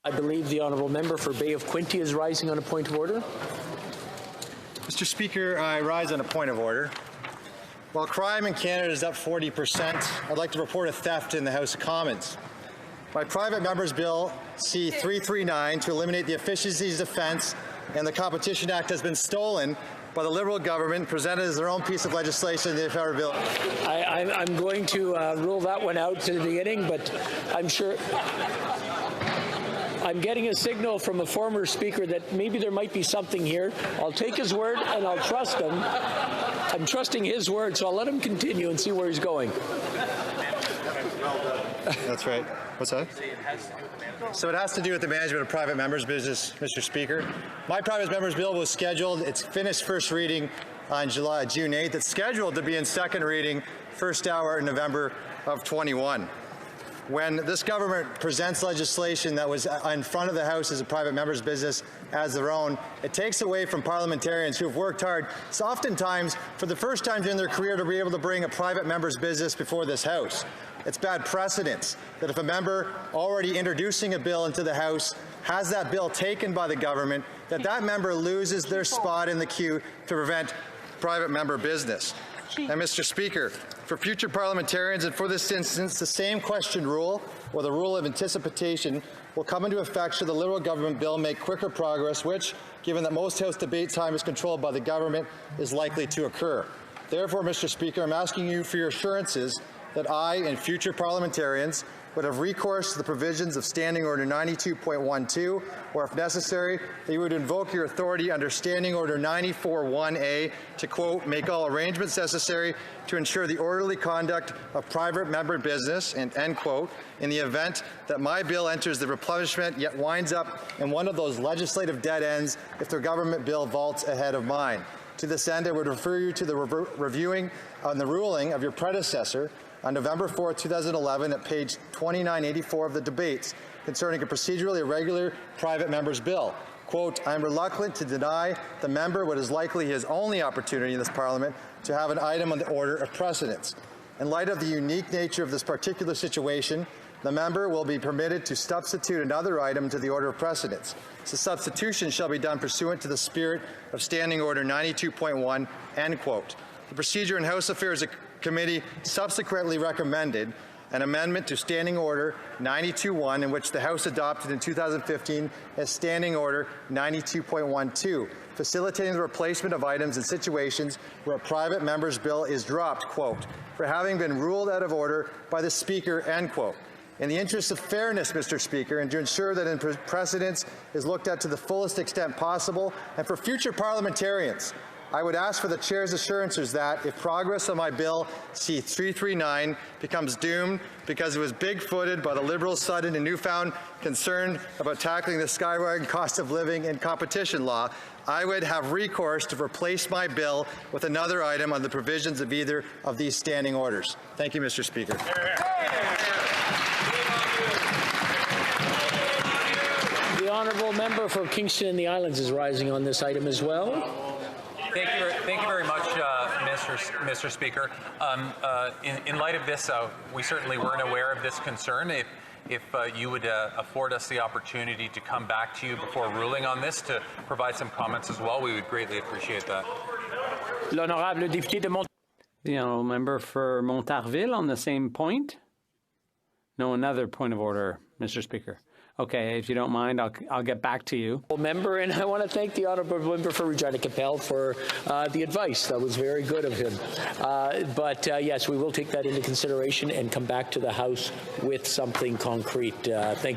I believe the honourable member for Bay of Quinte is rising on a point of order. Mr. Speaker, I rise on a point of order. While crime in Canada is up 40%, I'd like to report a theft in the House of Commons. My private member's bill, C-339, to eliminate the efficiencies offence and the Competition Act has been stolen by the Liberal government, presented as their own piece of legislation in the federal bill. I'm going to rule that one out to the beginning, but I'm sure I'm getting a signal from a former speaker that maybe there might be something here. I'll take his word and I'll trust him. I'm trusting his word, so I'll let him continue and see where he's going. That's right. What's that? So it has to do with the management of private members' business, Mr. Speaker. My private member's bill was scheduled. It's finished first reading on June 8th. It's scheduled to be in second reading first hour in November of 21. When this government presents legislation that was in front of the House as a private member's business as their own, it takes away from parliamentarians who have worked hard, so oftentimes for the first time in their career, to be able to bring a private member's business before this House. It's bad precedence that if a member already introducing a bill into the House has that bill taken by the government, that member loses their spot in the queue to prevent private member business. And Mr. Speaker, for future parliamentarians and for this instance, the same question rule, or the rule of anticipation, will come into effect should the Liberal government bill make quicker progress, which, given that most House debate time is controlled by the government, is likely to occur. Therefore, Mr. Speaker, I'm asking you for your assurances that I and future parliamentarians would have recourse to the provisions of Standing Order 92.12, or if necessary, that you would invoke your authority under Standing Order 94.1a to, quote, make all arrangements necessary to ensure the orderly conduct of private member business, and end quote, in the event that my bill enters the replenishment yet winds up in one of those legislative dead ends if the government bill vaults ahead of mine. To this end, I would refer you to the reviewing on the ruling of your predecessor on November 4, 2011, at page 2984 of the debates concerning a procedurally irregular private member's bill. Quote, I am reluctant to deny the member what is likely his only opportunity in this Parliament to have an item on the order of precedence. In light of the unique nature of this particular situation, the member will be permitted to substitute another item to the order of precedence. The substitution shall be done pursuant to the spirit of Standing Order 92.1, end quote. The Procedure in House Affairs Committee subsequently recommended an amendment to Standing Order 92.1 in which the House adopted in 2015 as Standing Order 92.12, facilitating the replacement of items in situations where a private member's bill is dropped, quote, for having been ruled out of order by the Speaker, end quote. In the interest of fairness, Mr. Speaker, and to ensure that precedence is looked at to the fullest extent possible, and for future parliamentarians, I would ask for the Chair's assurances that if progress on my bill C-339 becomes doomed because it was big-footed by the Liberals' sudden and newfound concern about tackling the skyrocketing cost of living and competition law, I would have recourse to replace my bill with another item on the provisions of either of these standing orders. Thank you, Mr. Speaker. The honourable member for Kingston and the Islands is rising on this item as well. Thank you very much, Mr. Speaker. In light of this, we certainly weren't aware of this concern. If you would afford us the opportunity to come back to you before ruling on this to provide some comments as well, we would greatly appreciate that. L'honorable député de The honourable member for Montarville on the same point. No, another point of order, Mr. Speaker. Okay, if you don't mind, I'll get back to you. Member, and I want to thank the honourable member for Regina Capel for the advice. That was very good of him. But yes, we will take that into consideration and come back to the House with something concrete. Thank you.